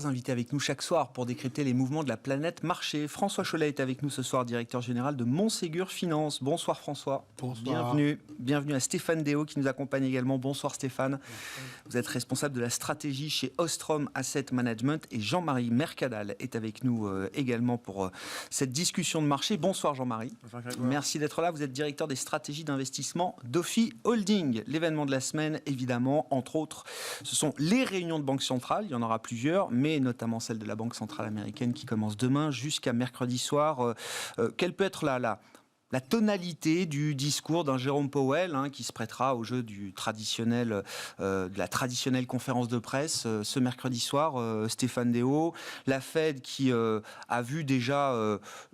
3 invités avec nous chaque soir pour décrypter les mouvements de la planète marché. François Chollet est avec nous ce soir, directeur général de Montségur Finance. Bonsoir François. Bonsoir. Bienvenue à Stéphane Déo qui nous accompagne également. Bonsoir Stéphane. Vous êtes responsable de la stratégie chez Ostrom Asset Management et Jean-Marie Mercadal est avec nous également pour cette discussion de marché. Bonsoir Jean-Marie. Bonsoir Merci d'être là. Vous êtes directeur des stratégies d'investissement d'Ophi Holding. L'événement de la semaine, évidemment, entre autres, ce sont les réunions de banque centrale. Il y en aura plusieurs, mais notamment celle de la Banque centrale américaine qui commence demain jusqu'à mercredi soir. Quelle peut être la tonalité du discours d'un Jérôme Powell qui se prêtera au jeu de la traditionnelle conférence de presse ce mercredi soir, Stéphane Déo, la Fed qui a vu déjà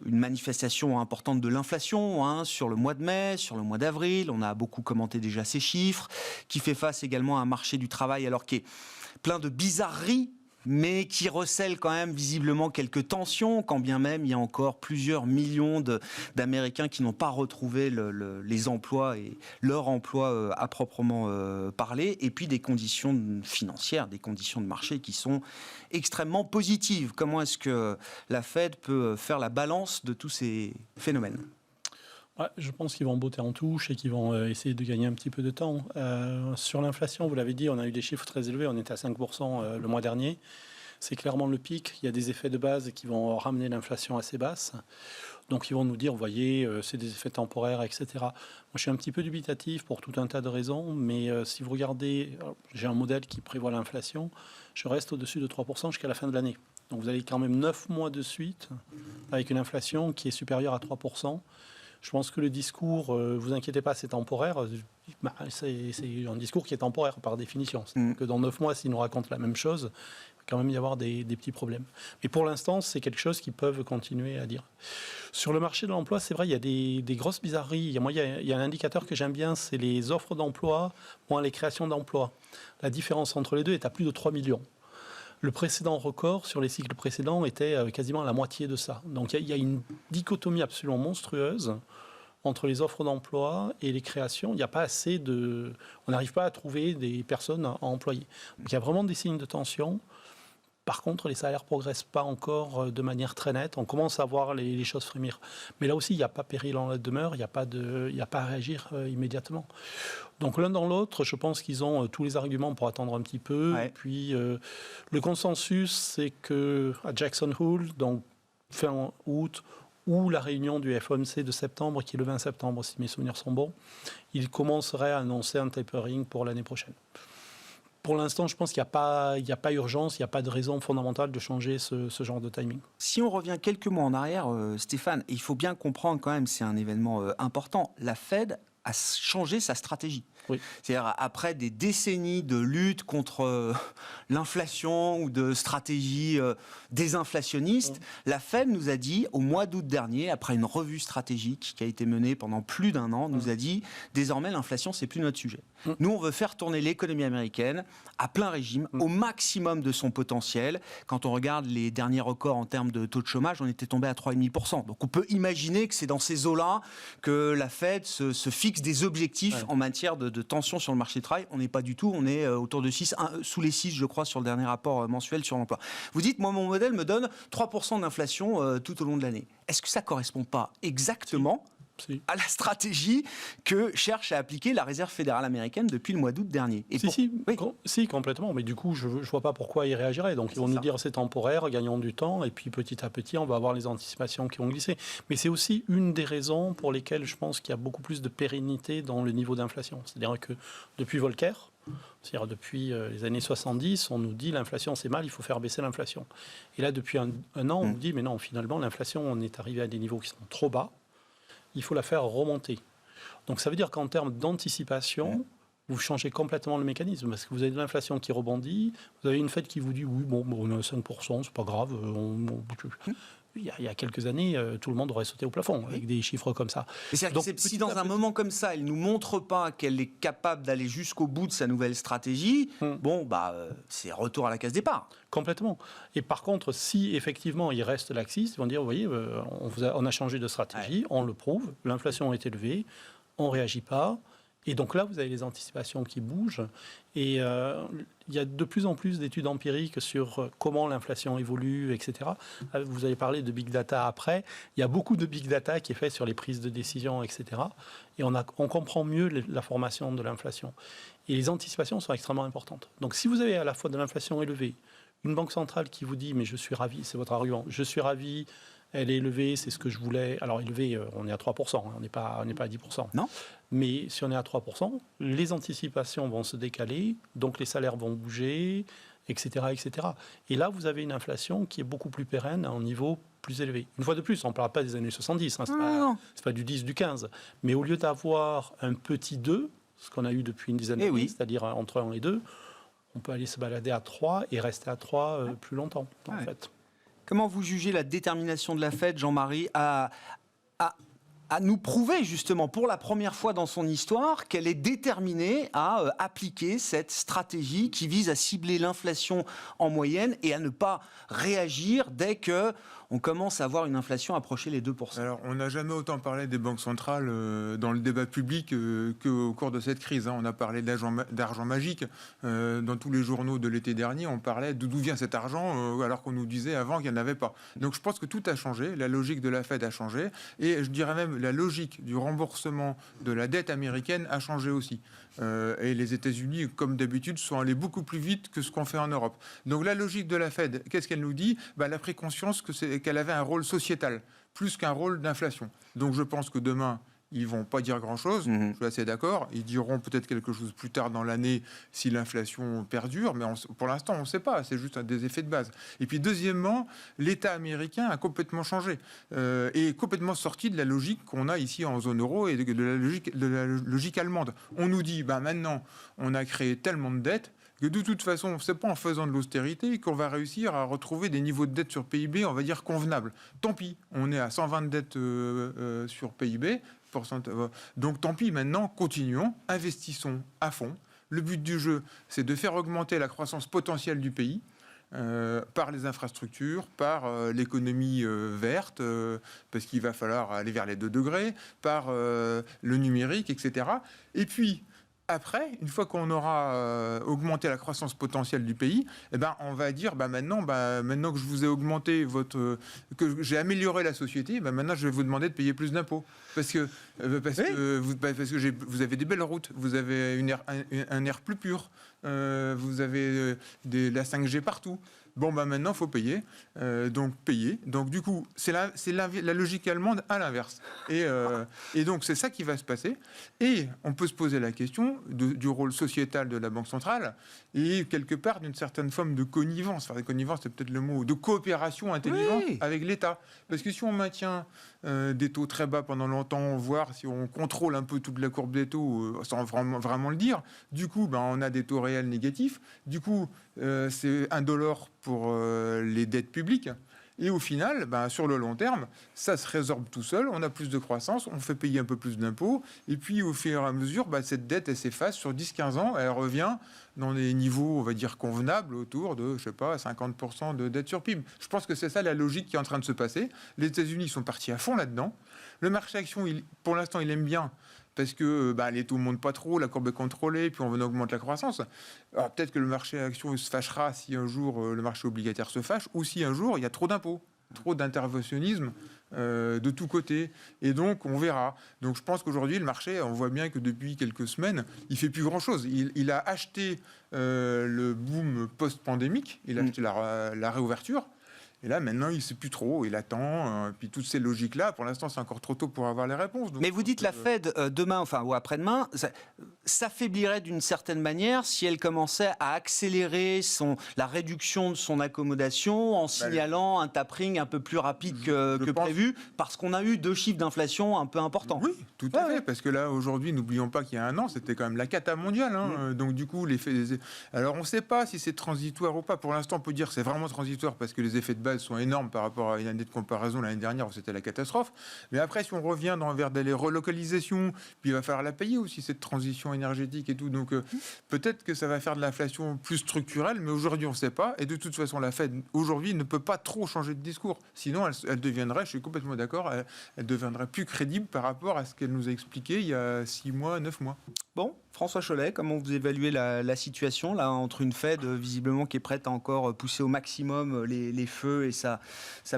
une manifestation importante de l'inflation sur le mois de mai, sur le mois d'avril, on a beaucoup commenté déjà ces chiffres, qui fait face également à un marché du travail alors qui est plein de bizarreries, mais qui recèle quand même visiblement quelques tensions, quand bien même il y a encore plusieurs millions d'Américains qui n'ont pas retrouvé les emplois et leur emploi à proprement parler, et puis des conditions financières, des conditions de marché qui sont extrêmement positives. Comment est-ce que la Fed peut faire la balance de tous ces phénomènes ? Ouais, je pense qu'ils vont botter en touche et qu'ils vont essayer de gagner un petit peu de temps. Sur l'inflation, vous l'avez dit, on a eu des chiffres très élevés, on était à 5% le mois dernier. C'est clairement le pic, il y a des effets de base qui vont ramener l'inflation assez basse. Donc ils vont nous dire, vous voyez, c'est des effets temporaires, etc. Moi, je suis un petit peu dubitatif pour tout un tas de raisons, mais si vous regardez, j'ai un modèle qui prévoit l'inflation, je reste au-dessus de 3% jusqu'à la fin de l'année. Donc vous avez quand même 9 mois de suite avec une inflation qui est supérieure à 3%. Je pense que le discours, vous inquiétez pas, c'est temporaire. C'est un discours qui est temporaire par définition. Que dans 9 mois, s'ils nous racontent la même chose, il va quand même y avoir des petits problèmes. Mais pour l'instant, c'est quelque chose qu'ils peuvent continuer à dire. Sur le marché de l'emploi, c'est vrai, il y a des grosses bizarreries. Il y a un indicateur que j'aime bien, c'est les offres d'emploi moins les créations d'emplois. La différence entre les deux est à plus de 3 millions. Le précédent record sur les cycles précédents était quasiment à la moitié de ça. Donc il y a une dichotomie absolument monstrueuse entre les offres d'emploi et les créations. Il n'y a pas assez de... On n'arrive pas à trouver des personnes à employer. Donc il y a vraiment des signes de tension. Par contre, les salaires ne progressent pas encore de manière très nette. On commence à voir les choses frémir. Mais là aussi, il n'y a pas péril en la demeure, il n'y a pas à réagir immédiatement. Donc l'un dans l'autre, je pense qu'ils ont tous les arguments pour attendre un petit peu. Ouais. Et puis le consensus, c'est qu'à Jackson Hole, donc fin août, ou la réunion du FOMC de septembre, qui est le 20 septembre, si mes souvenirs sont bons, ils commenceraient à annoncer un tapering pour l'année prochaine. Pour l'instant, je pense qu'il n'y a pas urgence, il n'y a pas de raison fondamentale de changer ce genre de timing. Si on revient quelques mois en arrière, Stéphane, il faut bien comprendre quand même, c'est un événement important, la Fed a changé sa stratégie. Oui. C'est-à-dire, après des décennies de lutte contre l'inflation ou de stratégie désinflationniste, la Fed nous a dit, au mois d'août dernier, après une revue stratégique qui a été menée pendant plus d'un an, nous a dit, désormais, l'inflation, c'est plus notre sujet. Nous, on veut faire tourner l'économie américaine à plein régime, au maximum de son potentiel. Quand on regarde les derniers records en termes de taux de chômage, on était tombé à 3,5%. Donc, on peut imaginer que c'est dans ces eaux-là que la Fed se fixe des objectifs en matière de tension sur le marché du travail. On n'est pas du tout, on est autour de 6, sous les 6, je crois, sur le dernier rapport mensuel sur l'emploi. Vous dites, moi, mon modèle me donne 3% d'inflation tout au long de l'année. Est-ce que ça ne correspond pas exactement à la stratégie que cherche à appliquer la Réserve fédérale américaine depuis le mois d'août dernier? Si, complètement. Mais du coup, je ne vois pas pourquoi ils réagiraient. Donc, ils vont nous dire c'est temporaire, gagnons du temps, et puis petit à petit, on va avoir les anticipations qui vont glisser. Mais c'est aussi une des raisons pour lesquelles je pense qu'il y a beaucoup plus de pérennité dans le niveau d'inflation. C'est-à-dire que depuis Volcker, c'est-à-dire depuis les années 70, on nous dit l'inflation c'est mal, il faut faire baisser l'inflation. Et là, depuis un an, on nous dit mais non, finalement, l'inflation, on est arrivé à des niveaux qui sont trop bas. Il faut la faire remonter. Donc ça veut dire qu'en termes d'anticipation, vous changez complètement le mécanisme, parce que vous avez de l'inflation qui rebondit, vous avez une Fed qui vous dit oui, bon, on est à 5%, c'est pas grave. Il y a quelques années, tout le monde aurait sauté au plafond avec des chiffres comme ça. Donc, si dans un moment comme ça, elle ne nous montre pas qu'elle est capable d'aller jusqu'au bout de sa nouvelle stratégie, c'est retour à la case départ. Complètement. Et par contre, si effectivement il reste laxiste, ils vont dire, vous voyez, on a changé de stratégie, on le prouve, l'inflation est élevée, on ne réagit pas, Et donc là, vous avez les anticipations qui bougent. Et il y a de plus en plus d'études empiriques sur comment l'inflation évolue, etc. Vous avez parlé de big data après. Il y a beaucoup de big data qui est fait sur les prises de décision, etc. Et on comprend mieux la formation de l'inflation. Et les anticipations sont extrêmement importantes. Donc si vous avez à la fois de l'inflation élevée, une banque centrale qui vous dit « mais je suis ravi », c'est votre argument, « je suis ravi », elle est élevée, c'est ce que je voulais. Alors élevée, on est à 3%, on n'est pas à 10%. Non. Mais si on est à 3%, les anticipations vont se décaler, donc les salaires vont bouger, etc., etc. Et là, vous avez une inflation qui est beaucoup plus pérenne à un niveau plus élevé. Une fois de plus, on ne parle pas des années 70, c'est pas du 10, du 15. Mais au lieu d'avoir un petit 2, ce qu'on a eu depuis une dizaine d'années, c'est-à-dire entre 1 et 2, on peut aller se balader à 3 et rester à 3 plus longtemps, en fait. Comment vous jugez la détermination de la Fed, Jean-Marie, à nous prouver justement pour la première fois dans son histoire qu'elle est déterminée à appliquer cette stratégie qui vise à cibler l'inflation en moyenne et à ne pas réagir dès que on commence à voir une inflation approcher les 2%. Alors, on n'a jamais autant parlé des banques centrales dans le débat public qu'au cours de cette crise. On a parlé d'argent magique. Dans tous les journaux de l'été dernier, on parlait d'où vient cet argent, alors qu'on nous disait avant qu'il n'y en avait pas. Donc, je pense que tout a changé. La logique de la Fed a changé. Et je dirais même la logique du remboursement de la dette américaine a changé aussi. Et les États-Unis, comme d'habitude, sont allés beaucoup plus vite que ce qu'on fait en Europe. Donc, la logique de la Fed, qu'est-ce qu'elle nous dit ? Elle a pris conscience qu'elle avait un rôle sociétal, plus qu'un rôle d'inflation. Donc je pense que demain, ils ne vont pas dire grand-chose, je suis assez d'accord. Ils diront peut-être quelque chose plus tard dans l'année si l'inflation perdure, mais pour l'instant, on ne sait pas, c'est juste des effets de base. Et puis deuxièmement, l'État américain a complètement changé et complètement sorti de la logique qu'on a ici en zone euro et de la logique allemande. On nous dit, maintenant, on a créé tellement de dettes, que de toute façon, ce n'est pas en faisant de l'austérité qu'on va réussir à retrouver des niveaux de dette sur PIB, on va dire, convenables. Tant pis, on est à 120 de dette sur PIB, donc tant pis, maintenant, continuons, investissons à fond. Le but du jeu, c'est de faire augmenter la croissance potentielle du pays, par les infrastructures, par l'économie verte, parce qu'il va falloir aller vers les 2 degrés, par le numérique, etc. Et puis, après, une fois qu'on aura augmenté la croissance potentielle du pays, on va dire maintenant que je vous ai augmenté que j'ai amélioré la société, maintenant je vais vous demander de payer plus d'impôts parce que vous avez des belles routes, vous avez un air plus pur, vous avez la 5G partout. Maintenant, il faut payer. Donc, payer. Donc, du coup, c'est la logique allemande à l'inverse. Et donc, c'est ça qui va se passer. Et on peut se poser la question du rôle sociétal de la Banque centrale et, quelque part, d'une certaine forme de connivence. Enfin, connivence, c'est peut-être le mot, de coopération intelligente avec l'État. Parce que si on maintient des taux très bas pendant longtemps, voire si on contrôle un peu toute la courbe des taux sans vraiment le dire, du coup, on a des taux réels négatifs. Du coup, c'est indolore pour les dettes publiques. Et au final, sur le long terme, ça se résorbe tout seul, on a plus de croissance, on fait payer un peu plus d'impôts, et puis au fur et à mesure, cette dette, elle s'efface sur 10-15 ans, elle revient dans des niveaux, on va dire, convenables, autour de, 50% de dette sur PIB. Je pense que c'est ça la logique qui est en train de se passer. Les États-Unis sont partis à fond là-dedans. Le marché action, pour l'instant, il aime bien, parce que les taux ne montent pas trop, la courbe est contrôlée, puis on augmente la croissance. Alors peut-être que le marché action se fâchera si un jour le marché obligataire se fâche, ou si un jour il y a trop d'impôts, trop d'interventionnisme de tous côtés. Et donc on verra. Donc je pense qu'aujourd'hui le marché, on voit bien que depuis quelques semaines, il fait plus grand-chose. Il a acheté le boom post-pandémique, il a acheté la réouverture. Et là, maintenant, il ne sait plus trop, il attend. Puis toutes ces logiques-là, pour l'instant, c'est encore trop tôt pour avoir les réponses. Donc, mais vous dites la Fed, demain, ou après-demain, s'affaiblirait d'une certaine manière si elle commençait à accélérer la réduction de son accommodation en signalant un tapering un peu plus rapide que prévu, parce qu'on a eu 2 chiffres d'inflation un peu importants. Oui, tout à fait, parce que là, aujourd'hui, n'oublions pas qu'il y a un an, c'était quand même la cata mondiale. Donc du coup, alors on ne sait pas si c'est transitoire ou pas. Pour l'instant, on peut dire que c'est vraiment transitoire, parce que les effets de base sont énormes par rapport à une année de comparaison l'année dernière où c'était la catastrophe. Mais après, si on revient vers des relocalisations, puis il va falloir la payer aussi, cette transition énergétique et tout. Donc peut-être que ça va faire de l'inflation plus structurelle, mais aujourd'hui on ne sait pas. Et de toute façon, la Fed aujourd'hui ne peut pas trop changer de discours. Sinon, elle deviendrait, je suis complètement d'accord, elle deviendrait plus crédible par rapport à ce qu'elle nous a expliqué il y a 6 mois, 9 mois. Bon, François Chollet, comment vous évaluez la situation là, entre une Fed visiblement qui est prête à encore pousser au maximum les feux et sa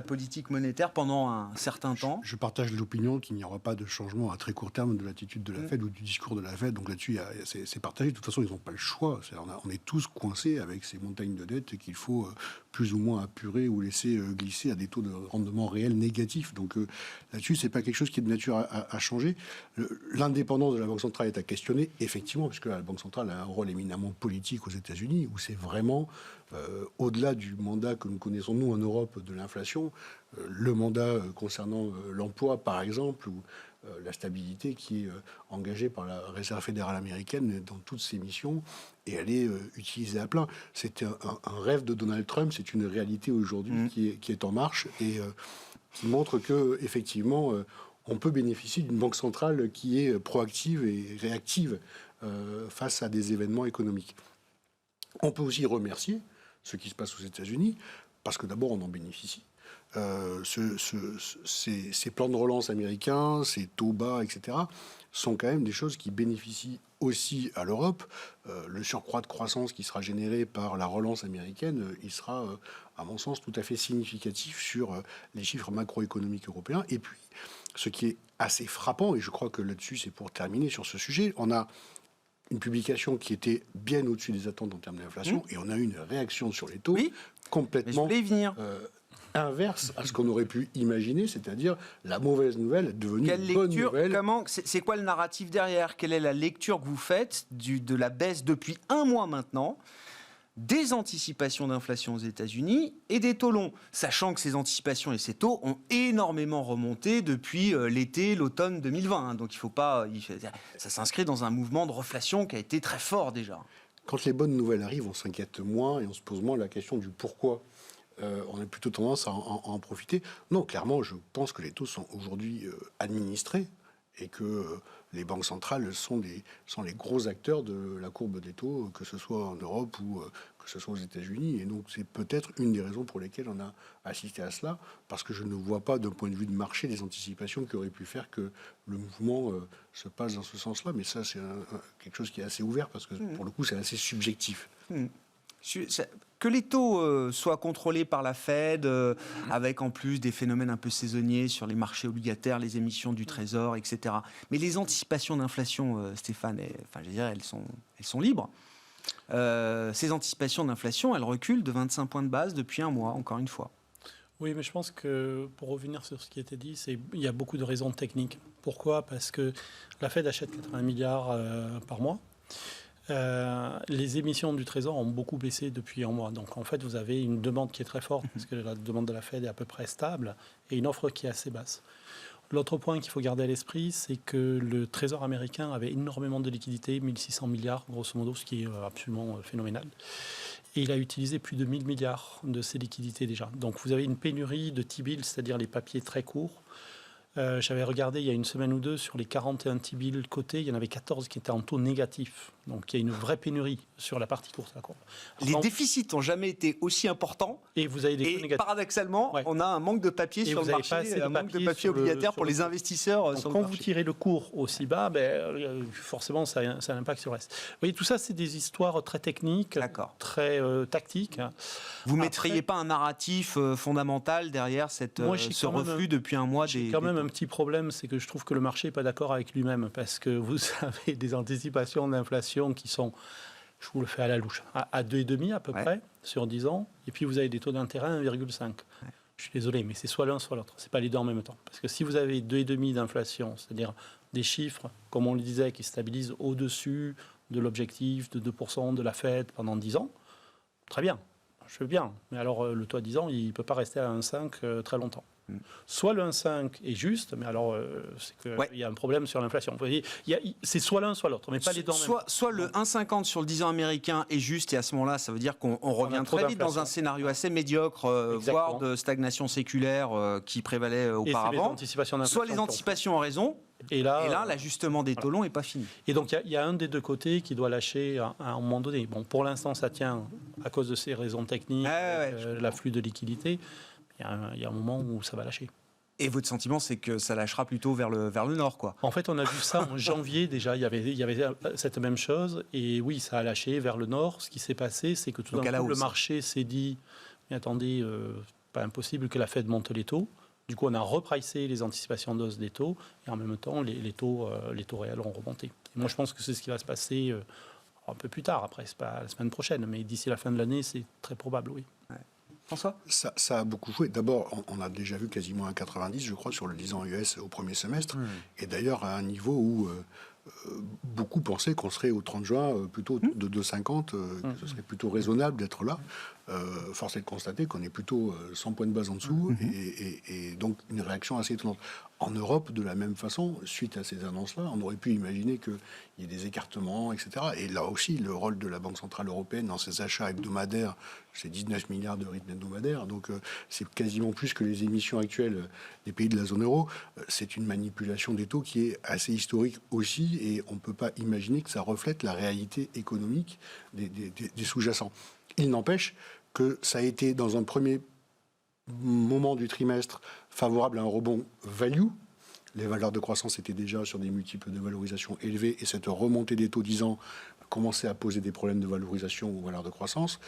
politique monétaire pendant un certain temps? Je partage l'opinion qu'il n'y aura pas de changement à très court terme de l'attitude de la Fed ou du discours de la Fed. Donc là-dessus, c'est partagé. De toute façon, ils n'ont pas le choix. On est tous coincés avec ces montagnes de dettes qu'il faut plus ou moins apurer ou laisser glisser à des taux de rendement réels négatifs. Donc là-dessus, c'est pas quelque chose qui est de nature à changer. L'indépendance de la Banque centrale est à questionner, effectivement, puisque la Banque centrale a un rôle éminemment politique aux États-Unis, où c'est vraiment, au-delà du mandat que nous connaissons, nous, en Europe, de l'inflation, le mandat concernant l'emploi, par exemple, ou la stabilité qui est engagée par la Réserve fédérale américaine dans toutes ses missions, et elle est utilisée à plein. C'était un rêve de Donald Trump, c'est une réalité aujourd'hui qui est en marche, et qui montre que, effectivement, on peut bénéficier d'une banque centrale qui est proactive et réactive face à des événements économiques. On peut aussi remercier ce qui se passe aux États-Unis, parce que d'abord, on en bénéficie. Ces plans de relance américains, ces taux bas, etc., sont quand même des choses qui bénéficient aussi à l'Europe. Le surcroît de croissance qui sera généré par la relance américaine, il sera, à mon sens, tout à fait significatif sur les chiffres macroéconomiques européens. Et puis, ce qui est assez frappant, et je crois que là-dessus, c'est pour terminer sur ce sujet, on a une publication qui était bien au-dessus des attentes en termes d'inflation, et on a eu une réaction sur les taux complètement inverse à ce qu'on aurait pu imaginer, c'est-à-dire la mauvaise nouvelle est devenue une bonne nouvelle. C'est quoi le narratif derrière? Quelle est la lecture que vous faites de la baisse depuis un mois maintenant des anticipations d'inflation aux États-Unis et des taux longs, sachant que ces anticipations et ces taux ont énormément remonté depuis l'automne 2020. Donc il faut pas, ça s'inscrit dans un mouvement de reflation qui a été très fort déjà. Quand les bonnes nouvelles arrivent, on s'inquiète moins et on se pose moins la question du pourquoi. On a plutôt tendance à en profiter. Non, clairement, je pense que les taux sont aujourd'hui administrés et que les banques centrales sont les gros acteurs de la courbe des taux, que ce soit en Europe ou que ce soit aux États-Unis. Et donc, c'est peut-être une des raisons pour lesquelles on a assisté à cela, parce que je ne vois pas, d'un point de vue de marché, des anticipations qui auraient pu faire que le mouvement se passe dans ce sens-là. Mais ça, c'est quelque chose qui est assez ouvert, parce que pour le coup, c'est assez subjectif. Que les taux soient contrôlés par la Fed, avec en plus des phénomènes un peu saisonniers sur les marchés obligataires, les émissions du Trésor, etc. Mais les anticipations d'inflation, Stéphane, elles sont libres. Ces anticipations d'inflation, elles reculent de 25 points de base depuis un mois, encore une fois. Oui, mais je pense que, pour revenir sur ce qui a été dit, il y a beaucoup de raisons techniques. Pourquoi ? Parce que la Fed achète 80 milliards par mois. Les émissions du Trésor ont beaucoup baissé depuis un mois. Donc, en fait, vous avez une demande qui est très forte, parce que la demande de la Fed est à peu près stable, et une offre qui est assez basse. L'autre point qu'il faut garder à l'esprit, c'est que le Trésor américain avait énormément de liquidités, 1600 milliards, grosso modo, ce qui est absolument phénoménal. Et il a utilisé plus de 1000 milliards de ces liquidités déjà. Donc, vous avez une pénurie de T-bills, c'est-à-dire les papiers très courts. J'avais regardé il y a une semaine ou deux, sur les 41 T-bills cotés, il y en avait 14 qui étaient en taux négatif. Donc il y a une vraie pénurie sur la partie courte. Les déficits n'ont jamais été aussi importants. Et vous avez des taux négatifs. Paradoxalement, on a un manque de papier sur le marché, un manque de papier obligataire pour les investisseurs. Donc, quand vous tirez le cours aussi bas, forcément ça a un impact sur le reste. Vous voyez, tout ça, c'est des histoires très techniques, très tactiques. Vous ne mettriez pas un narratif fondamental derrière ce reflux depuis un mois J'ai quand même un petit problème, c'est que je trouve que le marché n'est pas d'accord avec lui-même, parce que vous avez des anticipations d'inflation qui sont, je vous le fais à la louche, à 2,5 à peu près sur 10 ans, et puis vous avez des taux d'intérêt à 1,5. Je suis désolé, mais c'est soit l'un soit l'autre, c'est pas les deux en même temps. Parce que si vous avez 2,5 d'inflation, c'est-à-dire des chiffres, comme on le disait, qui stabilisent au-dessus de l'objectif de 2% de la Fed pendant 10 ans, très bien, je veux bien, mais alors le taux à 10 ans, il ne peut pas rester à 1,5 très longtemps. Soit le 1,5 est juste, mais alors c'est qu'il y a un problème sur l'inflation. Vous voyez, c'est soit l'un, soit l'autre, mais pas les deux en même temps. Soit le 1,50 sur le 10 ans américain est juste, et à ce moment-là, ça veut dire qu'on revient très vite dans un scénario assez médiocre, voire de stagnation séculaire qui prévalait auparavant. Soit les anticipations ont raison, et là l'ajustement des taux longs n'est pas fini. Et donc il y a un des deux côtés qui doit lâcher à un moment donné. Bon, pour l'instant, ça tient à cause de ces raisons techniques, l'afflux de liquidités. Il y a un moment où ça va lâcher. Et votre sentiment, c'est que ça lâchera plutôt vers le nord, quoi. En fait, on a vu ça en janvier déjà, il y avait cette même chose. Et oui, ça a lâché vers le nord. Ce qui s'est passé, c'est que tout d'un coup, le marché s'est dit, mais attendez, pas impossible que la Fed monte les taux. Du coup, on a repricé les anticipations d'hausse des taux. Et en même temps, les taux réels ont remonté. Et moi, je pense que c'est ce qui va se passer un peu plus tard. Après, c'est pas la semaine prochaine. Mais d'ici la fin de l'année, c'est très probable, oui. Ouais. François ? Ça a beaucoup joué. D'abord, on a déjà vu quasiment un 90, je crois, sur le 10 ans US au premier semestre. Et d'ailleurs, à un niveau où beaucoup pensaient qu'on serait au 30 juin plutôt de 2,50, que ce serait plutôt raisonnable d'être là. Force est de constater qu'on est plutôt 100 points de base en dessous, et donc une réaction assez étonnante. En Europe, de la même façon, suite à ces annonces-là, on aurait pu imaginer qu'il y ait des écartements, etc. Et là aussi, le rôle de la Banque Centrale Européenne dans ses achats hebdomadaires, c'est 19 milliards de rythme hebdomadaire, donc c'est quasiment plus que les émissions actuelles des pays de la zone euro. C'est une manipulation des taux qui est assez historique aussi, et on ne peut pas imaginer que ça reflète la réalité économique des sous-jacents. Il n'empêche que ça a été, dans un premier moment du trimestre, favorable à un rebond value. Les valeurs de croissance étaient déjà sur des multiples de valorisation élevés, et cette remontée des taux 10 ans commençait à poser des problèmes de valorisation aux valeurs de croissance.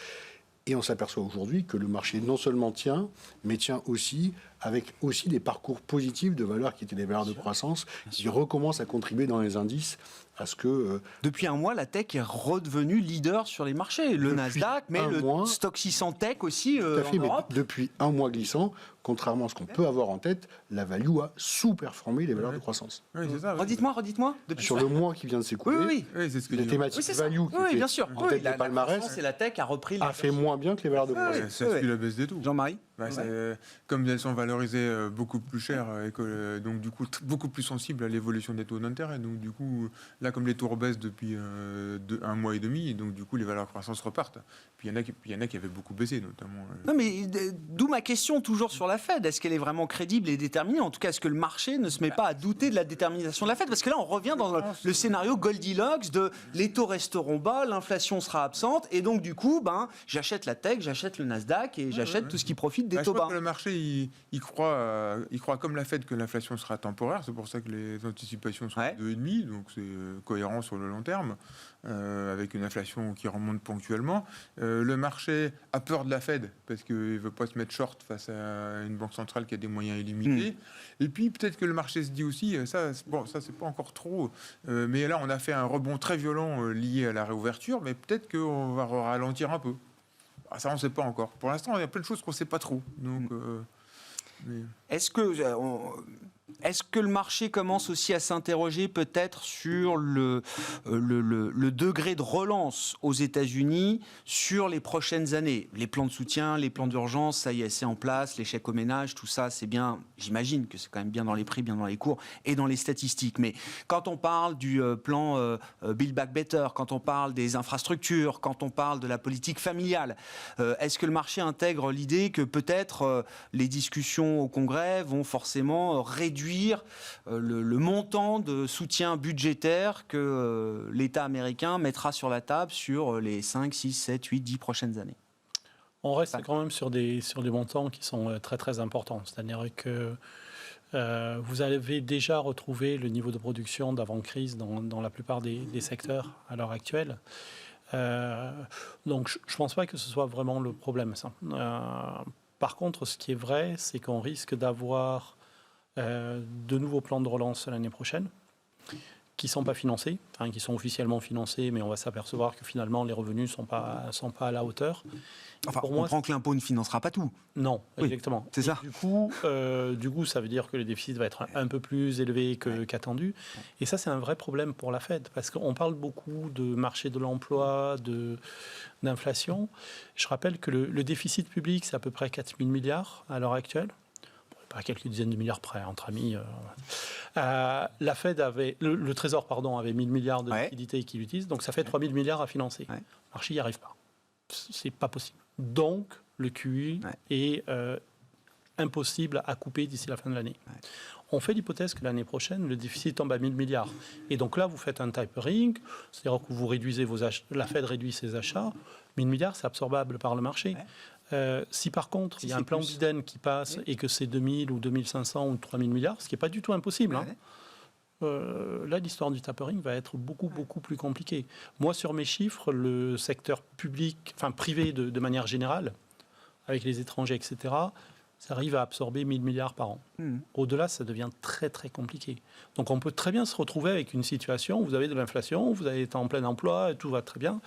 Et on s'aperçoit aujourd'hui que le marché non seulement tient, mais tient aussi avec aussi des parcours positifs de valeurs qui étaient des valeurs de croissance, qui recommencent à contribuer dans les indices à ce que... Depuis un mois, la tech est redevenue leader sur les marchés. Le Nasdaq, mais le Stock 600 Tech aussi tout à fait, en Europe. Mais depuis un mois glissant, contrairement à ce qu'on peut avoir en tête, la value a sous-performé les valeurs de croissance. Oui, c'est ça. Redites-moi. Depuis Sur le mois qui vient de s'écouler, oui. Oui, c'est ce que les thématiques value qui bien sûr. en tête des palmarès C'est la tech a repris a fait moins bien que les valeurs de croissance. Ça suit la baisse des taux. Jean-Marie ? Comme elles sont valorisées beaucoup plus cher, et que, donc du coup beaucoup plus sensibles à l'évolution des taux d'intérêt. Donc du coup, là, comme les taux rebaissent depuis un mois et demi, donc du coup les valeurs de croissance repartent. Puis il y en a qui avaient beaucoup baissé, notamment. Non, mais d'où ma question toujours sur la Fed. Est-ce qu'elle est vraiment crédible et déterminée ? En tout cas, est-ce que le marché ne se met pas à douter de la détermination de la Fed ? Parce que là, on revient dans le scénario Goldilocks de les taux resteront bas, l'inflation sera absente, et donc du coup, j'achète la tech, j'achète le Nasdaq et j'achète tout ce qui profite des taux bas. Le marché, il croit comme la Fed que l'inflation sera temporaire. C'est pour ça que les anticipations sont de 2,5, donc c'est cohérent sur le long terme, avec une inflation qui remonte ponctuellement. Le marché a peur de la Fed parce qu'il ne veut pas se mettre short face à une banque centrale qui a des moyens illimités. Et puis peut-être que le marché se dit aussi, ça c'est pas encore trop, mais là on a fait un rebond très violent lié à la réouverture, mais peut-être qu'on va ralentir un peu. Ça, on ne sait pas encore. Pour l'instant, il y a plein de choses qu'on ne sait pas trop. Donc, Est-ce que le marché commence aussi à s'interroger peut-être sur le degré de relance aux États-Unis sur les prochaines années ? Les plans de soutien, les plans d'urgence, ça y est, c'est en place, les chèques aux ménages, tout ça, c'est bien. J'imagine que c'est quand même bien dans les prix, bien dans les cours et dans les statistiques. Mais quand on parle du plan Build Back Better, quand on parle des infrastructures, quand on parle de la politique familiale, est-ce que le marché intègre l'idée que peut-être les discussions au Congrès vont forcément réduire le montant de soutien budgétaire que l'État américain mettra sur la table sur les 5, 6, 7, 8, 10 prochaines années? On reste quand même sur des montants qui sont très très importants. C'est-à-dire que vous avez déjà retrouvé le niveau de production d'avant-crise dans la plupart des secteurs à l'heure actuelle. Donc je ne pense pas que ce soit vraiment le problème, ça. Par contre, ce qui est vrai, c'est qu'on risque d'avoir de nouveaux plans de relance l'année prochaine qui ne sont pas financés, qui sont officiellement financés, mais on va s'apercevoir que finalement les revenus ne sont pas à la hauteur. Enfin, on comprend que l'impôt ne financera pas tout. Non, oui, exactement. C'est ça. Du coup, ça veut dire que le déficit va être un peu plus élevé qu'attendu. Et ça, c'est un vrai problème pour la Fed, parce qu'on parle beaucoup de marché de l'emploi, d'inflation. Je rappelle que le déficit public, c'est à peu près 4 000 milliards à l'heure actuelle. Pas quelques dizaines de milliards près, entre amis. La Fed le Trésor, avait 1 000 milliards de liquidités qu'il utilise, donc ça fait 3 000 milliards à financer. Le marché n'y arrive pas. C'est pas possible. Donc, le QE est impossible à couper d'ici la fin de l'année. On fait l'hypothèse que l'année prochaine, le déficit tombe à 1 000 milliards. Et donc là, vous faites un tapering, c'est-à-dire que vous réduisez vos achats, la Fed réduit ses achats. 1 000 milliards, c'est absorbable par le marché. Si par contre, il y a un c'est plan plus. Biden qui passe et que c'est 2000 ou 2500 ou 3000 milliards, ce qui n'est pas du tout impossible, hein, là, l'histoire du tapering va être beaucoup plus compliquée. Moi, sur mes chiffres, le secteur public, enfin privé de manière générale, avec les étrangers, etc., ça arrive à absorber 1000 milliards par an. Au-delà, ça devient très compliqué. Donc on peut très bien se retrouver avec une situation où vous avez de l'inflation, vous êtes en plein emploi, tout va très bien,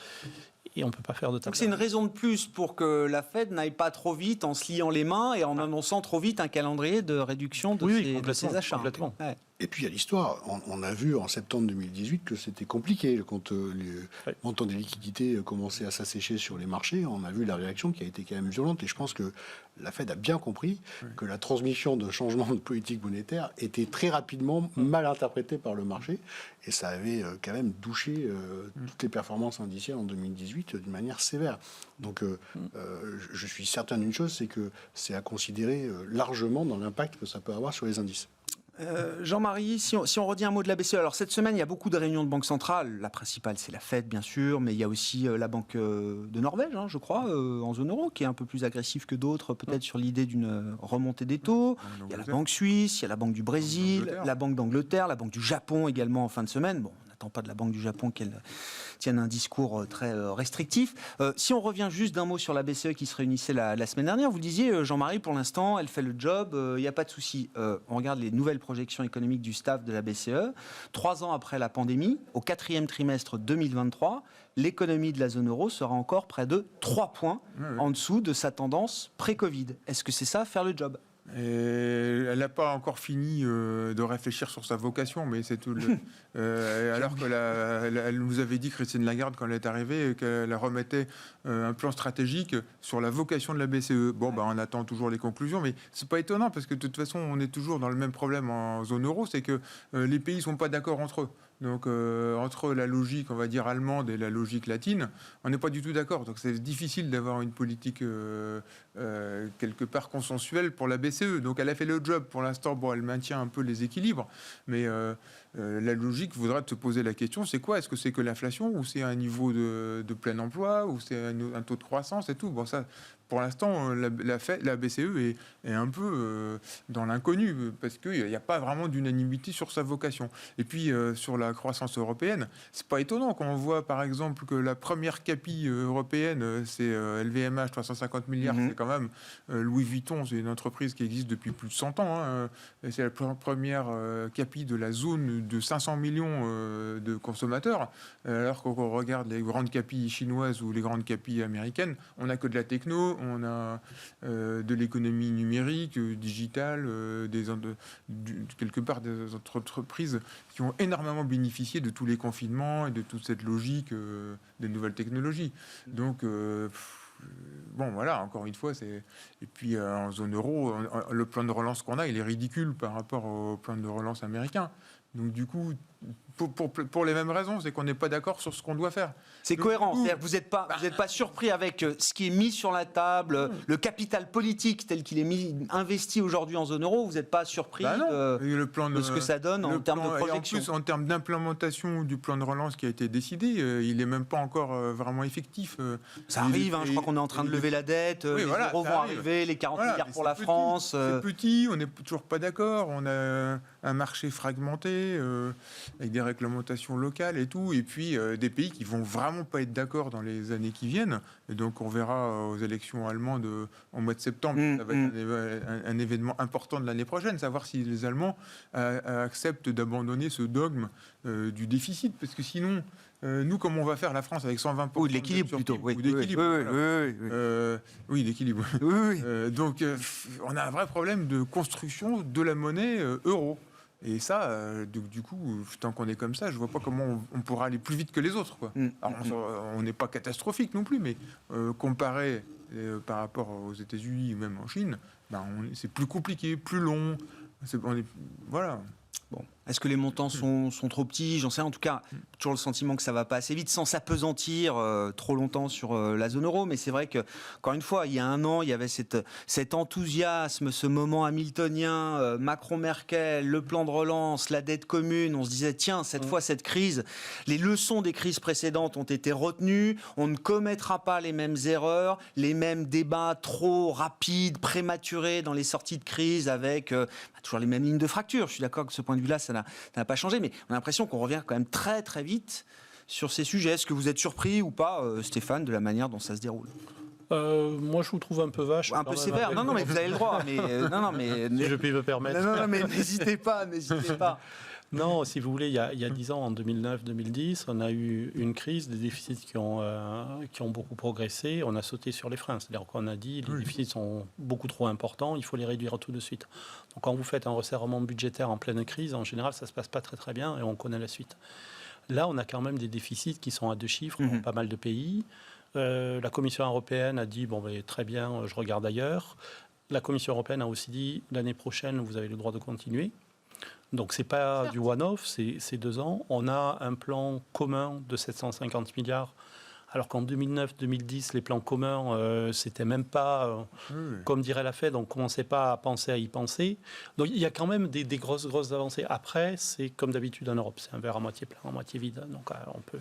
et on ne peut pas faire de tapering. Donc c'est une raison de plus pour que la Fed n'aille pas trop vite en se liant les mains et en annonçant trop vite un calendrier de réduction de ses achats. Complètement. Ouais. Et puis il y a l'histoire. On a vu en septembre 2018 que c'était compliqué quand les montants des liquidités commençaient à s'assécher sur les marchés. On a vu la réaction qui a été quand même violente. Et je pense que la Fed a bien compris que la transmission de changement de politique monétaire était très rapidement mal interprétée par le marché. Et ça avait quand même douché toutes les performances indicielles en 2018 d'une manière sévère. Donc je suis certain d'une chose, c'est que c'est à considérer largement dans l'impact que ça peut avoir sur les indices. Jean-Marie, si on redit un mot de la BCE, alors cette semaine il y a beaucoup de réunions de banques centrales, la principale c'est la Fed bien sûr, mais il y a aussi la Banque de Norvège, je crois, en zone euro, qui est un peu plus agressive que d'autres, peut-être sur l'idée d'une remontée des taux. Il y a la Banque suisse, il y a la Banque du Brésil, la Banque d'Angleterre, la Banque du Japon également en fin de semaine. Bon, on n'attend pas de la Banque du Japon qu'elle tienne un discours très restrictif. Si on revient juste d'un mot sur la BCE qui se réunissait la semaine dernière, vous disiez, Jean-Marie, pour l'instant, elle fait le job, il n'y a pas de souci. On regarde les nouvelles projections économiques du staff de la BCE. 3 ans après la pandémie, au 4e trimestre 2023, l'économie de la zone euro sera encore près de 3 points en dessous de sa tendance pré-Covid. Est-ce que c'est ça, faire le job ? Et elle n'a pas encore fini de réfléchir sur sa vocation, mais c'est tout. Alors elle nous avait dit, Christine Lagarde, quand elle est arrivée, qu'elle remettait un plan stratégique sur la vocation de la BCE. Bon, on attend toujours les conclusions, mais c'est pas étonnant parce que de toute façon, on est toujours dans le même problème en zone euro, c'est que les pays sont pas d'accord entre eux. Donc, entre la logique, on va dire, allemande et la logique latine, on n'est pas du tout d'accord. Donc, c'est difficile d'avoir une politique quelque part consensuelle pour la BCE. Donc, elle a fait le job. Pour l'instant, elle maintient un peu les équilibres. Mais la logique voudrait te poser la question, c'est quoi ? Est-ce que c'est que l'inflation ou c'est un niveau de plein emploi ou c'est un taux de croissance et tout ? Bon, ça... Pour l'instant, la BCE est un peu dans l'inconnu parce qu'il n'y a pas vraiment d'unanimité sur sa vocation. Et puis, sur la croissance européenne, c'est pas étonnant quand on voit, par exemple, que la première capi européenne, c'est LVMH, 350 milliards, c'est quand même Louis Vuitton, c'est une entreprise qui existe depuis plus de 100 ans. C'est la première capi de la zone de 500 millions de consommateurs. Alors qu'on regarde les grandes capis chinoises ou les grandes capis américaines, on n'a que de la techno, on a de l'économie numérique, digitale, quelque part des entreprises qui ont énormément bénéficié de tous les confinements et de toute cette logique des nouvelles technologies. Donc, voilà, encore une fois, et puis en zone euro, le plan de relance qu'on a, il est ridicule par rapport au plan de relance américain. Donc du coup, pour les mêmes raisons, c'est qu'on n'est pas d'accord sur ce qu'on doit faire. C'est cohérent, c'est-à-dire que vous n'êtes pas surpris avec ce qui est mis sur la table, le capital politique tel qu'il est investi aujourd'hui en zone euro, vous n'êtes pas surpris de ce que ça donne en termes de projection. En plus, en termes d'implémentation du plan de relance qui a été décidé, il n'est même pas encore vraiment effectif. Ça arrive, je crois qu'on est en train de lever la dette, les euros vont arriver, les 40 milliards pour la France. C'est petit, on n'est toujours pas d'accord, on a un marché fragmenté, avec des réglementations locales et tout, et puis des pays qui vont vraiment pas être d'accord dans les années qui viennent. Et donc on verra aux élections allemandes en mois de septembre, ça va être un événement important de l'année prochaine, savoir si les Allemands acceptent d'abandonner ce dogme du déficit, parce que sinon, nous, comment on va faire la France avec 120% ou de l'équilibre plutôt, ou d'équilibre, oui, d'équilibre. Donc on a un vrai problème de construction de la monnaie euro. Et ça, du coup, tant qu'on est comme ça, je vois pas comment on pourra aller plus vite que les autres, quoi. Alors, on n'est pas catastrophique non plus, mais comparé par rapport aux États-Unis ou même en Chine, c'est plus compliqué, plus long. Voilà. Bon, Est-ce que les montants sont trop petits? J'en sais rien. En tout cas, toujours le sentiment que ça va pas assez vite, sans s'apesantir trop longtemps sur la zone euro. Mais c'est vrai que, encore une fois, il y a un an, il y avait cet enthousiasme, ce moment hamiltonien, Macron-Merkel, le plan de relance, la dette commune. On se disait, tiens, cette fois, cette crise, les leçons des crises précédentes ont été retenues. On ne commettra pas les mêmes erreurs, les mêmes débats trop rapides, prématurés dans les sorties de crise avec toujours les mêmes lignes de fracture. Je suis d'accord que de ce point de vue-là, ça n'a pas changé, mais on a l'impression qu'on revient quand même très très vite sur ces sujets. Est-ce que vous êtes surpris ou pas, Stéphane, de la manière dont ça se déroule? Moi, je vous trouve un peu vache. Un peu sévère. Non, mais vous avez le droit. Mais, si je puis me permettre. Non, mais n'hésitez pas. Non, si vous voulez, il y a 10 ans, en 2009-2010, on a eu une crise, des déficits qui ont beaucoup progressé. On a sauté sur les freins. C'est-à-dire qu'on a dit les déficits sont beaucoup trop importants, il faut les réduire tout de suite. Donc quand vous faites un resserrement budgétaire en pleine crise, en général, ça ne se passe pas très très bien et on connaît la suite. Là, on a quand même des déficits qui sont à 2 chiffres dans pas mal de pays. La Commission européenne a dit, très bien, je regarde ailleurs. La Commission européenne a aussi dit, l'année prochaine, vous avez le droit de continuer. Donc, ce n'est pas du one-off, c'est 2 ans. On a un plan commun de 750 milliards, alors qu'en 2009-2010, les plans communs, c'était même pas, comme dirait la Fed, on ne commençait pas à penser à y penser. Donc, il y a quand même des grosses avancées. Après, c'est comme d'habitude en Europe, c'est un verre à moitié plein, à moitié vide. Donc, on peut...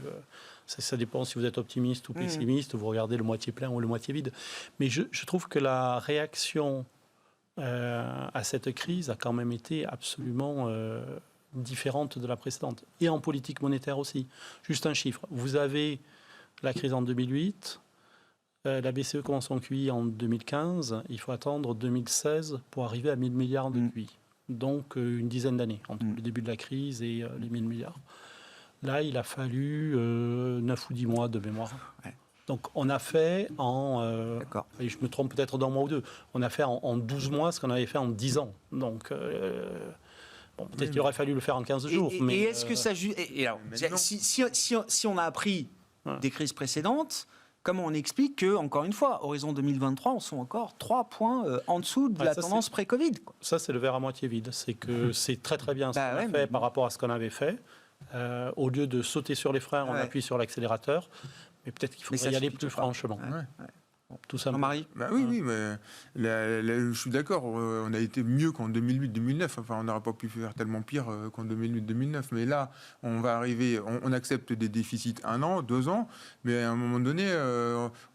Ça dépend si vous êtes optimiste ou pessimiste, vous regardez le moitié plein ou le moitié vide. Mais je trouve que la réaction à cette crise a quand même été absolument différente de la précédente. Et en politique monétaire aussi. Juste un chiffre. Vous avez la crise en 2008, la BCE commence son QI en 2015, il faut attendre 2016 pour arriver à 1000 milliards de QI. Donc une dizaine d'années entre le début de la crise et les 1000 milliards. Là, il a fallu 9 ou 10 mois de mémoire. Ouais. Donc, on a fait et je me trompe peut-être d'un mois ou deux, on a fait en 12 mois ce qu'on avait fait en 10 ans. Donc, peut-être qu'il aurait fallu le faire en 15 jours. Et est-ce que ça... Si on a appris des crises précédentes, comment on explique que, encore une fois, horizon 2023, on sont encore 3 points en dessous de la tendance pré-Covid? Ça, c'est le verre à moitié vide. C'est que c'est très très bien ce qu'on a fait par rapport à ce qu'on avait fait. Au lieu de sauter sur les freins, on appuie sur l'accélérateur. Mais peut-être qu'il faudrait y aller plus franchement. Tout ça, Marie. Oui, mais je suis d'accord. On a été mieux qu'en 2008-2009. Enfin, on n'aurait pas pu faire tellement pire qu'en 2008-2009. Mais là, on va arriver. On accepte des déficits 1 an, 2 ans. Mais à un moment donné,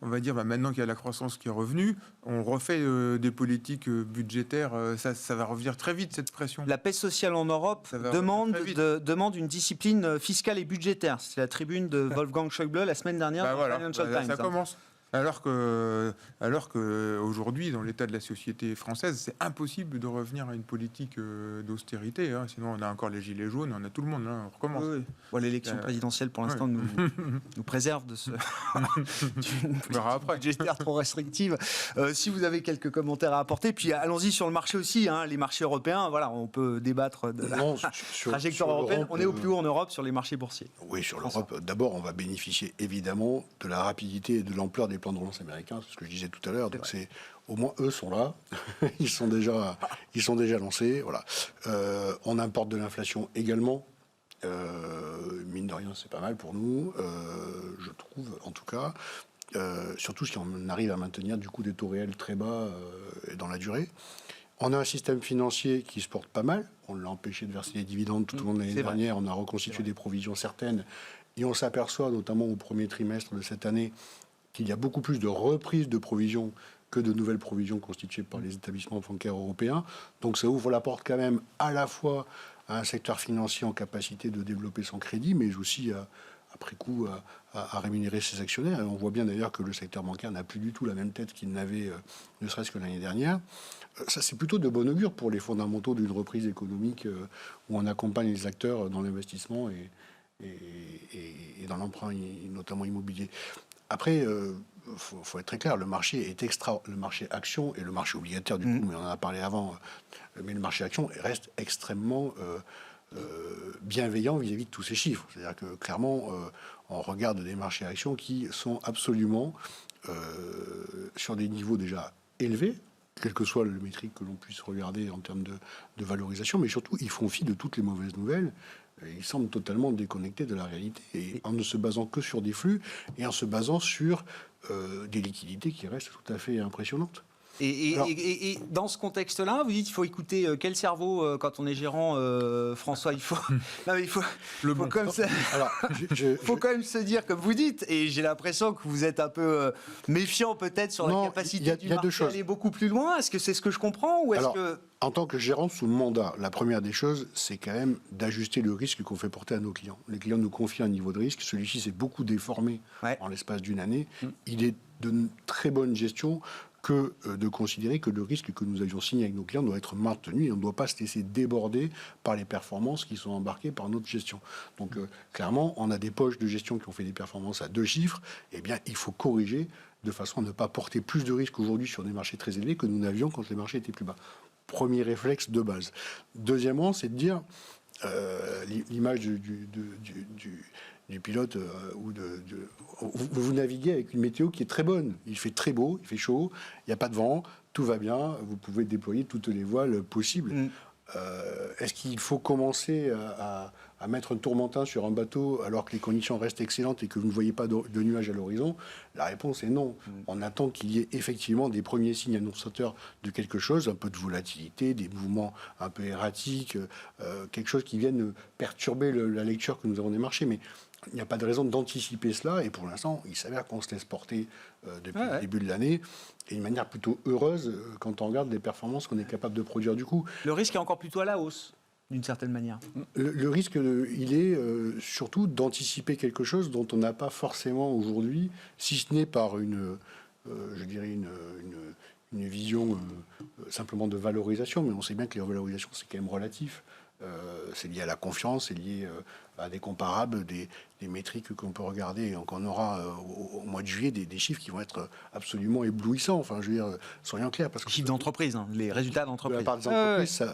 on va dire maintenant qu'il y a la croissance qui est revenue, on refait des politiques budgétaires. Ça va revenir très vite, cette pression. La paix sociale en Europe demande une discipline fiscale et budgétaire. C'est la tribune de Wolfgang Schäuble la semaine dernière dans Financial Times. Ça commence. Alors que aujourd'hui, dans l'état de la société française, c'est impossible de revenir à une politique d'austérité. Sinon, on a encore les gilets jaunes, on a tout le monde. On recommence. Oui. Bon, l'élection présidentielle, pour l'instant, nous préserve de ce budgétaire trop restrictive. Si vous avez quelques commentaires à apporter, puis allons-y sur le marché aussi. Les marchés européens, voilà, on peut débattre de la trajectoire européenne. On est au plus haut en Europe sur les marchés boursiers. Oui, sur l'Europe. D'abord, on va bénéficier évidemment de la rapidité et de l'ampleur des plans de relance américains, c'est ce que je disais tout à l'heure. Donc au moins eux sont là, ils sont déjà lancés. Voilà. On importe de l'inflation également. Mine de rien, c'est pas mal pour nous, je trouve en tout cas. Surtout si on arrive à maintenir du coup des taux réels très bas dans la durée. On a un système financier qui se porte pas mal. On l'a empêché de verser des dividendes tout au long de l'année dernière. On a reconstitué des provisions certaines. Et on s'aperçoit, notamment au premier trimestre de cette année, qu'il y a beaucoup plus de reprises de provisions que de nouvelles provisions constituées par les établissements bancaires européens. Donc ça ouvre la porte quand même à la fois à un secteur financier en capacité de développer son crédit, mais aussi après coup à rémunérer ses actionnaires. Et on voit bien d'ailleurs que le secteur bancaire n'a plus du tout la même tête qu'il n'avait ne serait-ce que l'année dernière. Ça, c'est plutôt de bon augure pour les fondamentaux d'une reprise économique où on accompagne les acteurs dans l'investissement et dans l'emprunt, notamment immobilier. Après, faut être très clair, le marché le marché action et le marché obligataire, du coup, mais on en a parlé avant, mais le marché action reste extrêmement bienveillant vis-à-vis de tous ces chiffres. C'est-à-dire que, clairement, on regarde des marchés actions qui sont absolument sur des niveaux déjà élevés quelle que soit le métrique que l'on puisse regarder en termes de valorisation, mais surtout, ils font fi de toutes les mauvaises nouvelles. Ils semblent totalement déconnectés de la réalité, et en ne se basant que sur des flux, et en se basant sur des liquidités qui restent tout à fait impressionnantes. Et dans ce contexte-là, vous dites qu'il faut écouter quel cerveau quand on est gérant, François. Il faut, non, mais il faut, Le faut bon. comme ça. Alors, Faut quand même se dire, comme vous dites, et j'ai l'impression que vous êtes un peu méfiant peut-être sur Non, la capacité il y a du deux marché choses. d'aller beaucoup plus loin. Est-ce que c'est ce que je comprends ou est-ce Alors, que... en tant que gérant sous le mandat, la première des choses, c'est quand même d'ajuster le risque qu'on fait porter à nos clients. Les clients nous confient un niveau de risque. Celui-ci s'est beaucoup déformé en l'espace d'une année. Il est de très bonne gestion que de considérer que le risque que nous avions signé avec nos clients doit être maintenu et on ne doit pas se laisser déborder par les performances qui sont embarquées par notre gestion. Donc clairement, on a des poches de gestion qui ont fait des performances à 2 chiffres. Eh bien, il faut corriger de façon à ne pas porter plus de risques aujourd'hui sur des marchés très élevés que nous n'avions quand les marchés étaient plus bas. Premier réflexe de base. Deuxièmement, c'est de dire l'image du pilote vous naviguez avec une météo qui est très bonne. Il fait très beau, il fait chaud, il n'y a pas de vent, tout va bien, vous pouvez déployer toutes les voiles possibles. Est-ce qu'il faut commencer à mettre un tourmentin sur un bateau alors que les conditions restent excellentes et que vous ne voyez pas de nuages à l'horizon? La réponse est non. On attend qu'il y ait effectivement des premiers signes annonciateurs de quelque chose, un peu de volatilité, des mouvements un peu erratiques, quelque chose qui vienne perturber la lecture que nous avons des marchés. Mais il n'y a pas de raison d'anticiper cela, et pour l'instant, il s'avère qu'on se laisse porter depuis le début de l'année, et d'une manière plutôt heureuse quand on regarde les performances qu'on est capable de produire du coup. Le risque est encore plutôt à la hausse, d'une certaine manière. Le risque, il est surtout d'anticiper quelque chose dont on n'a pas forcément aujourd'hui, si ce n'est par je dirais une vision simplement de valorisation, mais on sait bien que les revalorisations, c'est quand même relatif. C'est lié à la confiance, c'est lié à des comparables, des métriques qu'on peut regarder. Donc on aura au mois de juillet des chiffres qui vont être absolument éblouissants. Enfin, je veux dire, soyons clairs. Parce que Chiffres d'entreprise, les résultats de d'entreprise. la part des entreprises,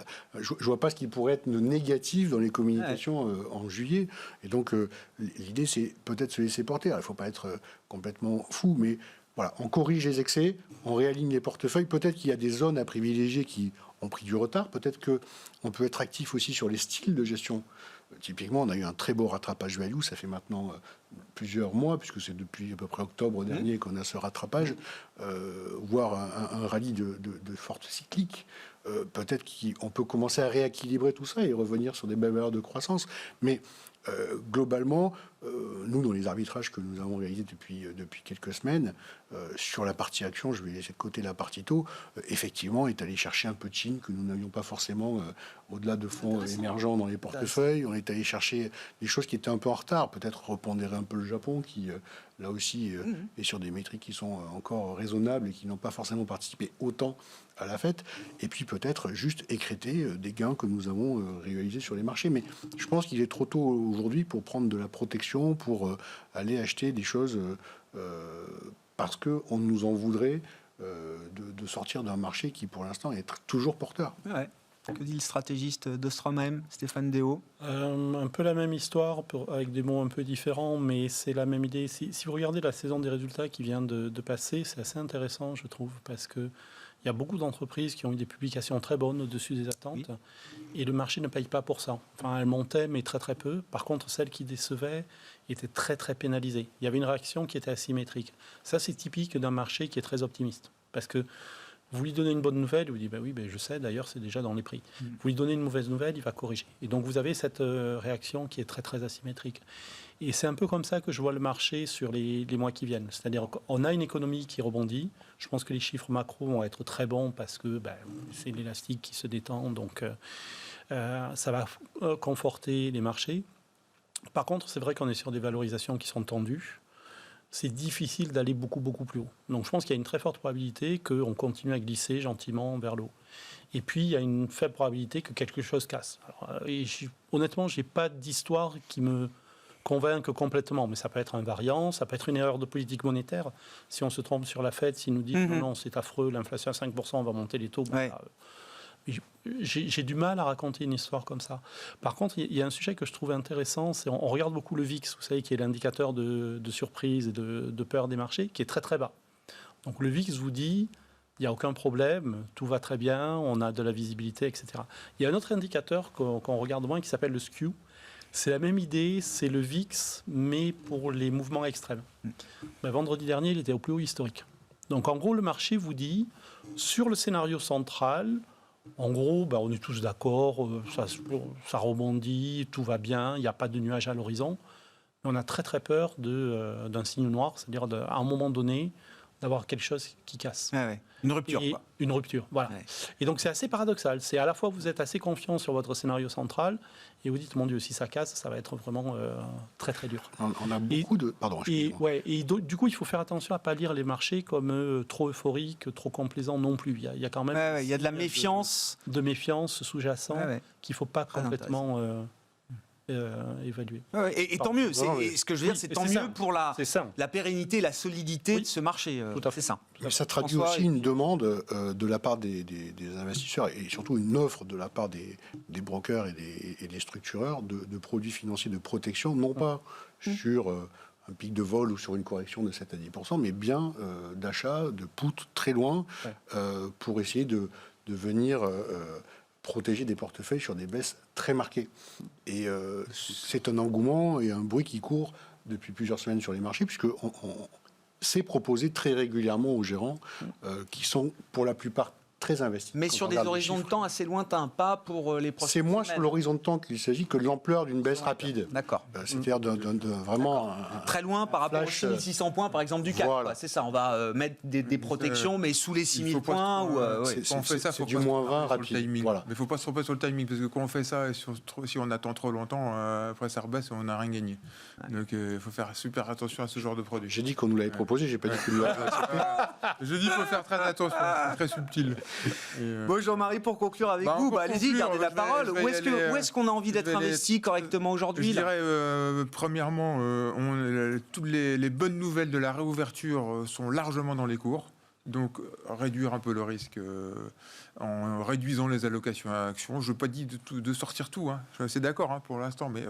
je ne vois pas ce qui pourrait être négatif dans les communications en juillet. Et donc, l'idée, c'est peut-être se laisser porter. Alors, il ne faut pas être complètement fou, mais voilà, on corrige les excès, on réaligne les portefeuilles. Peut-être qu'il y a des zones à privilégier qui ont pris du retard. Peut-être qu'on peut être actif aussi sur les styles de gestion. Typiquement, on a eu un très beau rattrapage value. Ça fait maintenant plusieurs mois, puisque c'est depuis à peu près octobre dernier qu'on a ce rattrapage, voire un rallye de forte cyclique. Peut-être qu'on peut commencer à rééquilibrer tout ça et revenir sur des belles valeurs de croissance. Mais globalement, nous, dans les arbitrages que nous avons réalisés depuis quelques semaines, sur la partie action, je vais laisser de côté la partie taux, effectivement, est allé chercher un peu de Chine que nous n'avions pas forcément au-delà de fonds émergents dans les portefeuilles. On est allé chercher des choses qui étaient un peu en retard, peut-être repondérer un peu le Japon, qui là aussi est sur des métriques qui sont encore raisonnables et qui n'ont pas forcément participé autant à la fête, et puis peut-être juste écréter des gains que nous avons réalisés sur les marchés. Mais je pense qu'il est trop tôt aujourd'hui pour prendre de la protection, pour aller acheter des choses parce qu'on nous en voudrait de sortir d'un marché qui, pour l'instant, est toujours porteur. Ouais. Que dit le stratégiste d'Ostromem, Stéphane Déo? Un peu la même histoire, avec des mots un peu différents, mais c'est la même idée. Si vous regardez la saison des résultats qui vient de passer, c'est assez intéressant, je trouve, parce que il y a beaucoup d'entreprises qui ont eu des publications très bonnes au-dessus des attentes, et le marché ne paye pas pour ça. Enfin, elles montaient, mais très très peu. Par contre, celles qui décevaient étaient très très pénalisées. Il y avait une réaction qui était asymétrique. Ça, c'est typique d'un marché qui est très optimiste, parce que vous lui donnez une bonne nouvelle, il vous dit bah oui, je sais, d'ailleurs c'est déjà dans les prix. Vous lui donnez une mauvaise nouvelle, il va corriger. Et donc vous avez cette réaction qui est très très asymétrique. Et c'est un peu comme ça que je vois le marché sur les mois qui viennent. C'est-à-dire qu'on a une économie qui rebondit. Je pense que les chiffres macro vont être très bons parce que c'est l'élastique qui se détend, donc ça va conforter les marchés. Par contre, c'est vrai qu'on est sur des valorisations qui sont tendues. C'est difficile d'aller beaucoup, beaucoup plus haut. Donc je pense qu'il y a une très forte probabilité qu'on continue à glisser gentiment vers le haut. Et puis, il y a une faible probabilité que quelque chose casse. Alors, honnêtement, je n'ai pas d'histoire qui me convainque complètement, mais ça peut être un variant, ça peut être une erreur de politique monétaire. Si on se trompe sur la Fed, s'ils nous disent non, c'est affreux, l'inflation à 5%, on va monter les taux. J'ai du mal à raconter une histoire comme ça. Par contre, il y a un sujet que je trouve intéressant, c'est on regarde beaucoup le VIX, vous savez, qui est l'indicateur de surprise et de peur des marchés, qui est très très bas. Donc le VIX vous dit, il n'y a aucun problème, tout va très bien, on a de la visibilité, etc. Il y a un autre indicateur qu'on regarde moins qui s'appelle le skew. C'est la même idée, c'est le VIX, mais pour les mouvements extrêmes. Vendredi dernier, il était au plus haut historique. Donc en gros, le marché vous dit, sur le scénario central, en gros, on est tous d'accord, ça rebondit, tout va bien, il n'y a pas de nuages à l'horizon. Mais on a très très peur d'un signe noir, c'est-à-dire à un moment donné, d'avoir quelque chose qui casse. Une rupture. Une rupture, voilà. Ouais. Et donc c'est assez paradoxal. C'est à la fois vous êtes assez confiant sur votre scénario central et vous dites, mon Dieu, si ça casse, ça va être vraiment très très dur. On a beaucoup de... Pardon, du coup, il faut faire attention à ne pas lire les marchés comme trop euphoriques, trop complaisants non plus. Il y a quand même... il y a de la méfiance. De méfiance sous-jacente qu'il ne faut pas complètement... évaluer. Et tant mieux. Ce que je veux dire, c'est tant mieux pour la pérennité, la solidité de ce marché. C'est ça. Et ça traduit aussi une demande de la part des investisseurs et surtout une offre de la part des brokers et des structureurs de produits financiers de protection, non pas sur un pic de vol ou sur une correction de 7 à 10%, mais bien d'achat de put très loin pour essayer de venir... protéger des portefeuilles sur des baisses très marquées. Et c'est un engouement et un bruit qui court depuis plusieurs semaines sur les marchés, puisque c'est proposé très régulièrement aux gérants qui sont pour la plupart très investis. Mais sur des horizons de temps assez lointains, pas pour les prochaines semaines. C'est moins semaines. sur l'horizon de temps qu'il s'agit que de l'ampleur d'une baisse rapide. D'accord. C'est-à-dire vraiment... très loin par rapport aux 6600 points, par exemple, du CAC. Voilà. C'est ça, on va mettre des protections, mais sous les 6000 points. Quand on fait ça, c'est du moins 20 rapide. Voilà. Mais il ne faut pas se tromper sur le timing, parce que quand on fait ça, si on attend trop longtemps, après ça rebaisse et on n'a rien gagné. Donc il faut faire super attention à ce genre de produit. J'ai dit qu'on nous l'avait proposé, j'ai pas dit que nous l'avons accepté. Je dis qu'il faut faire très attention, c'est très subtil. Bon, Jean-Marie, pour conclure avec vous, allez-y, gardez la parole. Où est-ce qu'on a envie d'être investi correctement aujourd'hui? Je dirais, premièrement, toutes les bonnes nouvelles de la réouverture sont largement dans les cours. Donc, réduire un peu le risque en réduisant les allocations à actions. Je ne veux pas dire de sortir tout, hein. Je suis assez d'accord pour l'instant, mais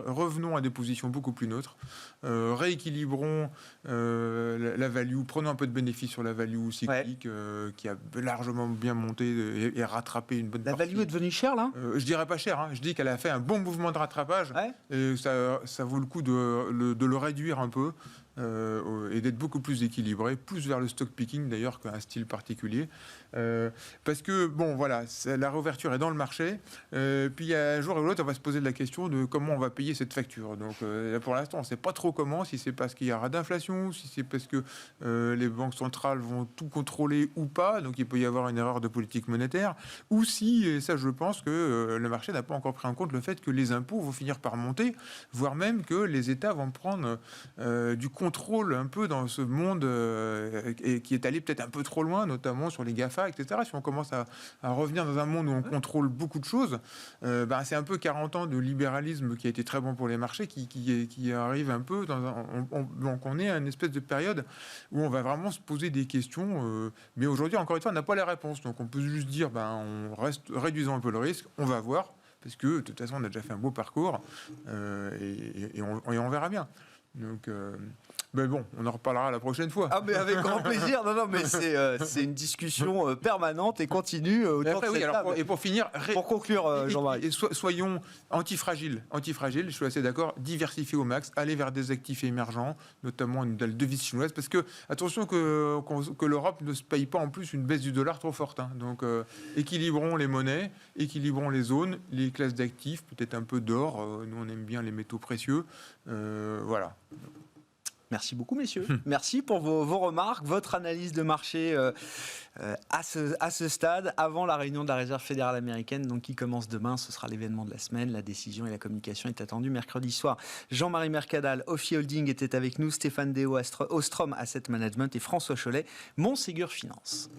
revenons à des positions beaucoup plus neutres. Rééquilibrons la value, prenons un peu de bénéfice sur la value cyclique qui a largement bien monté et rattrapé une bonne partie. La value est devenue chère, là Je dirais pas cher, je dis qu'elle a fait un bon mouvement de rattrapage. Et ça vaut le coup de le réduire un peu. Et d'être beaucoup plus équilibré, plus vers le stock picking d'ailleurs qu'un style particulier. Parce que, la réouverture est dans le marché, puis un jour ou l'autre, on va se poser la question de comment on va payer cette facture. Donc pour l'instant, on ne sait pas trop comment, si c'est parce qu'il y aura d'inflation, si c'est parce que les banques centrales vont tout contrôler ou pas, donc il peut y avoir une erreur de politique monétaire, ou si, et ça je pense que le marché n'a pas encore pris en compte le fait que les impôts vont finir par monter, voire même que les États vont prendre du contrôle un peu dans ce monde et qui est allé peut-être un peu trop loin, notamment sur les GAFA, etc. Si on commence à revenir dans un monde où on contrôle beaucoup de choses, c'est un peu 40 ans de libéralisme qui a été très bon pour les marchés qui arrive un peu donc on est à une espèce de période où on va vraiment se poser des questions, mais aujourd'hui, encore une fois, on n'a pas les réponses. Donc on peut juste dire, réduisons un peu le risque, on va voir, parce que de toute façon, on a déjà fait un beau parcours et on verra bien. Donc, mais bon, on en reparlera la prochaine fois. Ah, mais avec grand plaisir. Non, mais c'est une discussion permanente et continue. Et pour finir, pour conclure, Jean-Marie, soyons antifragiles. Je suis assez d'accord. Diversifier au max, aller vers des actifs émergents, notamment la devise chinoise, parce que attention que l'Europe ne se paye pas en plus une baisse du dollar trop forte. Donc, équilibrons les monnaies, équilibrons les zones, les classes d'actifs, peut-être un peu d'or. Nous, on aime bien les métaux précieux. Voilà. Merci beaucoup, messieurs. Merci pour vos remarques, votre analyse de marché à ce stade, avant la réunion de la Réserve fédérale américaine, donc qui commence demain. Ce sera l'événement de la semaine. La décision et la communication est attendue mercredi soir. Jean-Marie Mercadal, Ophi Holding, était avec nous. Stéphane Déo, Ostrom Asset Management et François Chollet, Montségur Finance.